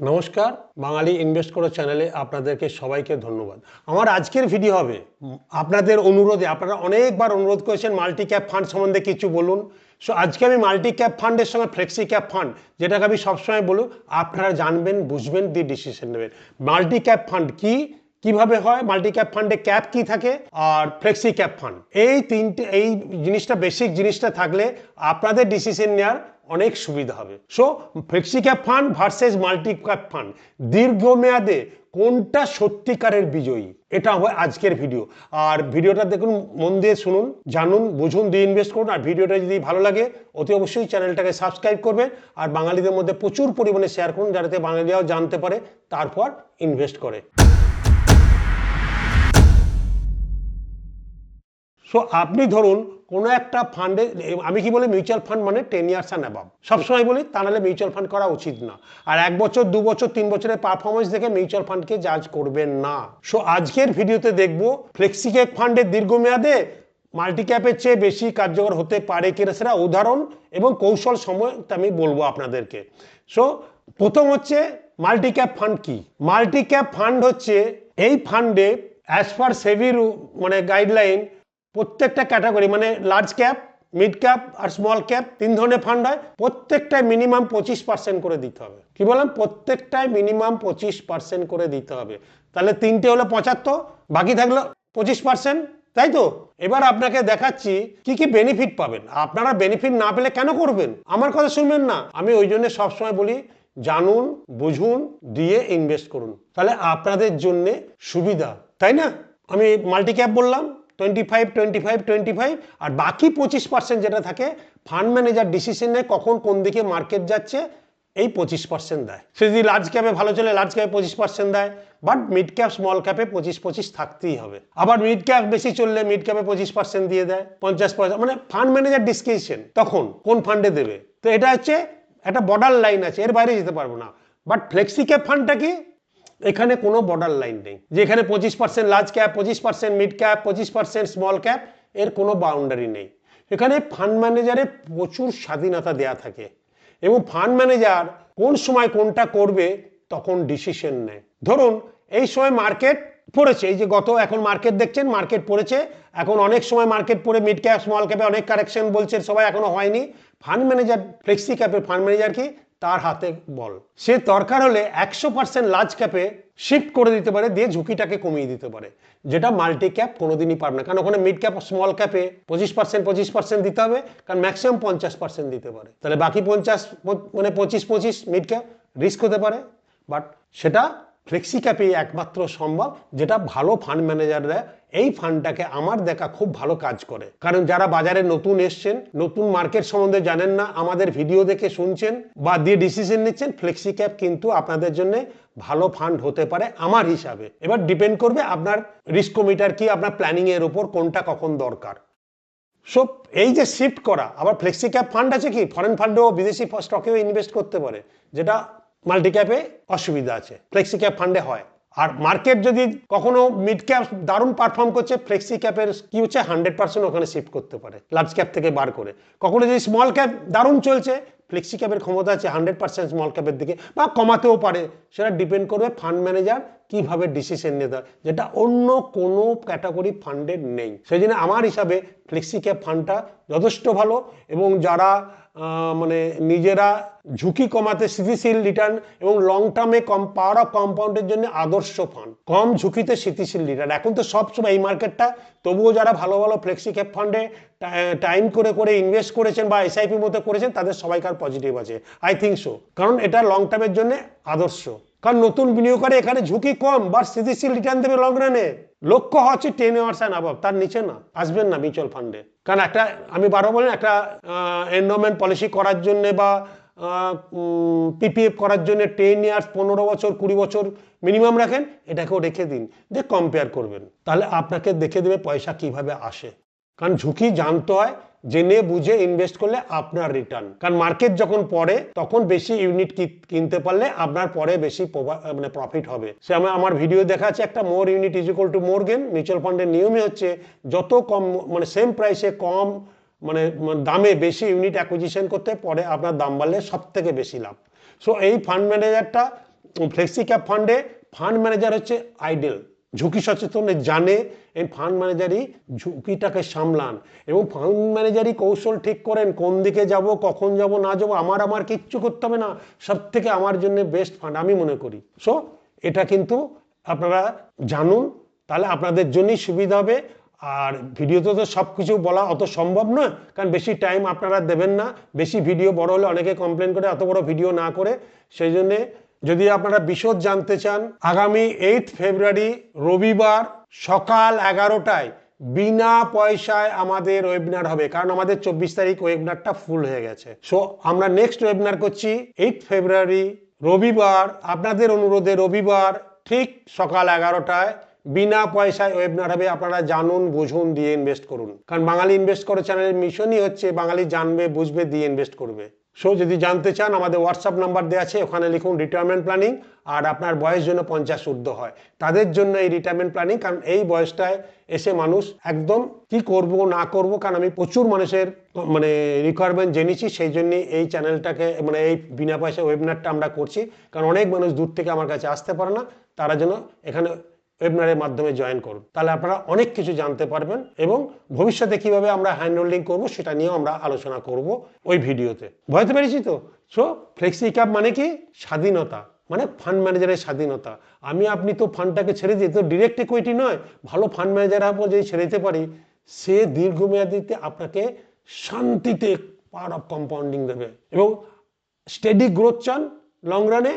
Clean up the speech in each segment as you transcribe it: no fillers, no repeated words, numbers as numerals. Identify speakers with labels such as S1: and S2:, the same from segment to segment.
S1: নমস্কার, বাঙালি ইনভেস্ট করো চ্যানেলে আপনাদেরকে সবাইকে ধন্যবাদ। আমার আজকের ভিডিও হবে আপনাদের অনুরোধে, আপনারা অনেকবার অনুরোধ করেছেন মাল্টি ক্যাপ ফান্ড সম্বন্ধে কিছু বলুন। সো আজকে আমি মাল্টি ক্যাপ ফান্ডের সঙ্গে ফ্লেক্সি ক্যাপ ফান্ড, যেটাকে আমি সবসময় বলি, আপনারা জানবেন, বুঝবেন, দিয়ে ডিসিশন নেবেন। মাল্টি ক্যাপ ফান্ড কি, কিভাবে হয়, মাল্টি ক্যাপ ফান্ডে ক্যাপ কি থাকে, আর ফ্লেক্সি ক্যাপ ফান্ড, এই জিনিসটা, বেসিক জিনিসটা থাকলে আপনাদের ডিসিশন নেওয়ার অনেক সুবিধা হবে। So flexi cap fund versus multi cap fund, দীর্ঘমেয়াদে কোনটা সত্যিকারের বিজয়ী, এটা হবে আজকের ভিডিও। আর ভিডিওটা দেখুন, মন দিয়ে শুনুন, জানুন, বুঝুন, দিয়ে ইনভেস্ট করুন। আর ভিডিওটা যদি ভালো লাগে অতি অবশ্যই চ্যানেলটাকে সাবস্ক্রাইব করবেন আর বাঙালিদের মধ্যে প্রচুর পরিমাণে শেয়ার করুন, যাতে বাঙালিরাও জানতে পারে, তারপর ইনভেস্ট করে। সো আপনি ধরুন কোনো একটা ফান্ডে, আমি কি বলি, মিউচুয়াল ফান্ড মানে 10 ইয়ার্স অ্যান্ড অ্যাবাভ সবসময় বলি, তা নাহলে মিউচুয়াল ফান্ড করা উচিত না। আর 1 বছর 2 বছর 3 বছরের পারফরমেন্স দেখে মিউচুয়াল ফান্ডকে জাজ করবেন না। সো আজকের ভিডিওতে দেখব ফ্লেক্সি ক্যাপ ফান্ডের দীর্ঘমেয়াদে মাল্টি ক্যাপের চেয়ে বেশি কার্যকর হতে পারে কিনা, সেটা উদাহরণ এবং কৌশল সময় আমি বলবো আপনাদেরকে। সো প্রথম হচ্ছে মাল্টি ক্যাপ ফান্ড কি। মাল্টি ক্যাপ ফান্ড হচ্ছে এই ফান্ডে অ্যাজ পার সেবির মানে গাইডলাইন প্রত্যেকটা ক্যাটাগরি, মানে লার্জ ক্যাপ, মিড ক্যাপ আর স্মল ক্যাপ, 3 ধরনের ফান্ড হয়। প্রত্যেকটায় মিনিমাম 25% করে দিতে হবে। কি বললাম? প্রত্যেকটায় মিনিমাম 25% করে দিতে হবে। তাহলে 3টে হলো 75, বাকি থাকলো 25%, তাই তো? এবার আপনাকে দেখাচ্ছি কি কি বেনিফিট পাবেন। আপনারা বেনিফিট না পেলে কেন করবেন? আমার কথা শুনবেন না। আমি ওই জন্য সবসময় বলি, জানুন, বুঝুন, দিয়ে ইনভেস্ট করুন, তাহলে আপনাদের জন্য সুবিধা, তাই না? আমি মাল্টি ক্যাপ বললাম 25, 25, 25, আর বাকি 25% যেটা থাকে, ফান্ড ম্যানেজার ডিসিশন নেয় কখন কোন দিকে মার্কেট যাচ্ছে, এই 25% দেয়। সে যদি লার্জ ক্যাপে ভালো চলে, লার্জ ক্যাপে 25% দেয়, বাট মিড ক্যাপ স্মল ক্যাপে 25-25 থাকতেই হবে। আবার মিড ক্যাপ বেশি চললে মিড ক্যাপে 25% দিয়ে দেয়, 50%, মানে ফান্ড ম্যানেজার ডিসক্রিপশন তখন কোন ফান্ডে দেবে। তো এটা হচ্ছে একটা বর্ডার লাইন আছে, এর বাইরে যেতে পারবো না। বাট ফ্লেক্সি ক্যাপ ফান্ডটা কি, এখানে কোনো বর্ডার লাইন নেই যে এখানে 25% large cap, 25% mid cap, 25% small cap, এর কোনো বাউন্ডারি নেই। এখানে ফান্ড ম্যানেজারের প্রচুর স্বাধীনতা দেয়া থাকে এবং ফান্ড ম্যানেজার কোন সময় কোনটা করবে তখন ডিসিশন নেয়। ধরুন এই সময় মার্কেট পড়েছে, এই যে এখন মার্কেট দেখছেন, মার্কেট পড়েছে, এখন অনেক সময় মার্কেট পড়ে মিড ক্যাপ স্মল ক্যাপে অনেক কারেকশন বলছে সবাই, এখনো হয়নি। ফান্ড ম্যানেজার, ফ্লেক্সি ক্যাপের ফান্ড ম্যানেজার কি, তার হাতে বল, সে দরকার হলে 100% লার্জ ক্যাপে শিফট করে দিতে পারে, দিয়ে ঝুঁকিটাকে কমিয়ে দিতে পারে, যেটা মাল্টি ক্যাপ কোনোদিনই পারবে না। কারণ ওখানে মিড ক্যাপ স্মল ক্যাপে 25% দিতে হবে, কারণ ম্যাক্সিমাম 50% দিতে পারে। তাহলে বাকি 50, মানে 25 মিড ক্যাপ রিস্ক হতে পারে। বাট সেটা ফ্লেক্সি ক্যাপেই একমাত্র সম্ভব, যেটা ভালো ফান্ড ম্যানেজাররা এই ফান্ডটাকে আমার দেখা খুব ভালো কাজ করে। কারণ যারা বাজারে নতুন এসছেন, নতুন মার্কেট সম্বন্ধে জানেন না, আমাদের ভিডিও দেখে শুনছেন বা দিয়ে ডিসিশন নিচ্ছেন, ফ্লেক্সি ক্যাপ কিন্তু আপনাদের জন্য ভালো ফান্ড হতে পারে আমার হিসাবে। এবার ডিপেন্ড করবে আপনার রিস্কোমিটার কি, আপনার প্ল্যানিং এর উপর কোনটা কখন দরকার। সো এই যে শিফট করা, আবার ফ্লেক্সি ক্যাপ ফান্ড আছে কি, ফরেন ফান্ডেও, বিদেশি স্টকেও ইনভেস্ট করতে পারে, যেটা মাল্টি ক্যাপে অসুবিধা আছে, ফ্লেক্সি ক্যাপ ফান্ডে হয়। আর মার্কেট যদি কখনো মিড ক্যাপ দারুণ পারফর্ম করছে, ফ্লেক্সি ক্যাপের কি হচ্ছে, 100% ওখানে শিফট করতে পারে লার্জ ক্যাপ থেকে বার করে। কখনো যদি স্মল ক্যাপ দারুণ চলছে, ফ্লেক্সি ক্যাপের ক্ষমতা আছে 100% স্মল ক্যাপের দিকে, বা কমাতেও পারে। সেটা ডিপেন্ড করবে ফান্ড ম্যানেজার কিভাবে ডিসিশন নিতে হয়, যেটা অন্য কোনো ক্যাটাগরি ফান্ডের নেই। সেই জন্য আমার হিসাবে ফ্লেক্সি ক্যাপ ফান্ডটা যথেষ্ট ভালো, এবং যারা মানে নিজেরা ঝুঁকি কমাতে, স্থিতিশীল রিটার্ন এবং লং টার্মে পাওয়ার অফ কম্পাউন্ডের জন্য আদর্শ ফান্ড, কম ঝুঁকিতে স্থিতিশীল রিটার্ন। এখন তো সবসময় এই মার্কেটটা, তবুও যারা ভালো ভালো ফ্লেক্সি ক্যাপ ফান্ডে টাইম করে করে ইনভেস্ট করেছেন বা এসআইপির মতো করেছেন, তাদের সবাইকার পজিটিভ আছে, আই থিঙ্ক সো। কারণ এটা লং টার্মের জন্য আদর্শ। কারণ নতুন বিনিয়োগকারী এখানে ঝুঁকি কম বা স্থিতিশীল রিটার্ন দেবে লং রানে। লক্ষ্য হচ্ছে 10 ইয়ার্স অ্যান্ড অ্যাবাভ, তার নিচে না, আসবেন না মিউচুয়াল ফান্ডে। কারণ একটা, আমি বারো বলেন, একটা এন্ডোমেন্ট পলিসি করার জন্য বা পিপিএফ করার জন্য 10 ইয়ার্স, 15 বছর, 20 বছর মিনিমাম রাখেন, এটাকেও রেখে দিন, দিয়ে কম্পেয়ার করবেন, তাহলে আপনাকে দেখে দেবে পয়সা কিভাবে আসে। কারণ ঝুঁকি জানতে হয়, জেনে বুঝে ইনভেস্ট করলে আপনার রিটার্ন। কারণ মার্কেট যখন পড়ে তখন বেশি ইউনিট কিনতে পারলে আপনার পরে বেশি মানে প্রফিট হবে। সে আমার ভিডিও দেখা আছে, একটা more unit is equal to more gain. Mutual ফান্ডের নিয়মই হচ্ছে যত কম, মানে সেম প্রাইসে কম, মানে দামে বেশি ইউনিট অ্যাকুইজিশন করতে, পরে আপনার দাম বাড়লে সব থেকে বেশি লাভ। সো এই ফান্ড ম্যানেজারটা ফ্লেক্সি ক্যাপ ফান্ডে ফান্ড ম্যানেজার হচ্ছে আইডল, ঝুঁকি সচেতন, জানে এই ফান্ড ম্যানেজারই ঝুঁকিটাকে সামলান এবং ফান্ড ম্যানেজারই কৌশল ঠিক করেন কোন দিকে যাব, কখন যাব না যাব। আমার কিচ্ছু করতে হবে না, সব থেকে আমার জন্য বেস্ট ফান্ড আমি মনে করি। সো এটা কিন্তু আপনারা জানুন, তাহলে আপনাদের জন্যই সুবিধা হবে। আর ভিডিওতে তো সব কিছু বলা অত সম্ভব নয়, কারণ বেশি টাইম আপনারা দেবেন না, বেশি ভিডিও বড় হলে অনেকে কমপ্লেন করে এত বড় ভিডিও না করে। সেই জন্যে যদি আপনারা বিশদ জানতে চান, আগামী 8 ফেব্রুয়ারি রবিবার সকাল 11টায় বিনা পয়সায় আমাদের ওয়েবিনার হবে, কারণ আমাদের 24 তারিখ ওয়েবিনারটা ফুল হয়ে গেছে। সো আমরা নেক্সট ওয়েবিনার করছি 8 ফেব্রুয়ারি রবিবার, আপনাদের অনুরোধে রবিবার ঠিক সকাল 11টায় বিনা পয়সায় ওয়েবিনার হবে। আপনারা জানুন, বুঝুন, দিয়ে ইনভেস্ট করুন, কারণ বাঙালি ইনভেস্ট করে চ্যানেলের মিশনই হচ্ছে বাঙালি জানবে, বুঝবে, দিয়ে ইনভেস্ট করবে। সো যদি জানতে চান আমাদের হোয়াটসঅ্যাপ নাম্বার দেওয়া আছে, ওখানে লিখুন রিটায়ারমেন্ট প্ল্যানিং। আর আপনার বয়স জন্য 50 ঊর্ধ্ব হয় তাদের জন্য এই রিটায়ারমেন্ট প্ল্যানিং, কারণ এই বয়সটায় এসে মানুষ একদম কি করব না করব, কারণ আমি প্রচুর মানুষের মানে রিকোয়ারমেন্ট জেনেছি, সেই জন্য এই চ্যানেলটাকে মানে এই বিনা পয়সা ওয়েবিনারটা আমরা করছি। কারণ অনেক মানুষ দূর থেকে আমার কাছে আসতে পারে না, তারা যেন এখানে ওয়েবিনারের মাধ্যমে জয়েন করুন, তাহলে আপনারা অনেক কিছু জানতে পারবেন এবং ভবিষ্যতে কিভাবে আমরা হ্যান্ড হোল্ডিং করবো সেটা নিয়েও আমরা আলোচনা করব ওই ভিডিওতে। বুঝতে পেরেছি তো? সো ফ্লেক্সি ক্যাপ মানে কি? স্বাধীনতা, মানে ফান্ড ম্যানেজারের স্বাধীনতা। আপনি তো ফান্ডটাকে ছেড়ে দিই, তো ডিরেক্ট ইকুইটি নয়, ভালো ফান্ড ম্যানেজার আপনার যদি ছেড়ে দিতে পারি, সে দীর্ঘমেয়াদীতে আপনাকে শান্তিতে পাওয়ার অফ কম্পাউন্ডিং দেবে এবং স্টেডি গ্রোথ চান লং রানে,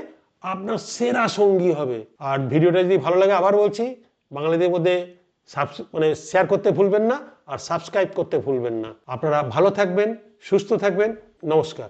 S1: আপনার সেরা সঙ্গী হবে। আর ভিডিওটা যদি ভালো লাগে, আবার বলছি, বাঙালিদের মধ্যে মানে শেয়ার করতে ভুলবেন না আর সাবস্ক্রাইব করতে ভুলবেন না। আপনারা ভালো থাকবেন, সুস্থ থাকবেন, নমস্কার।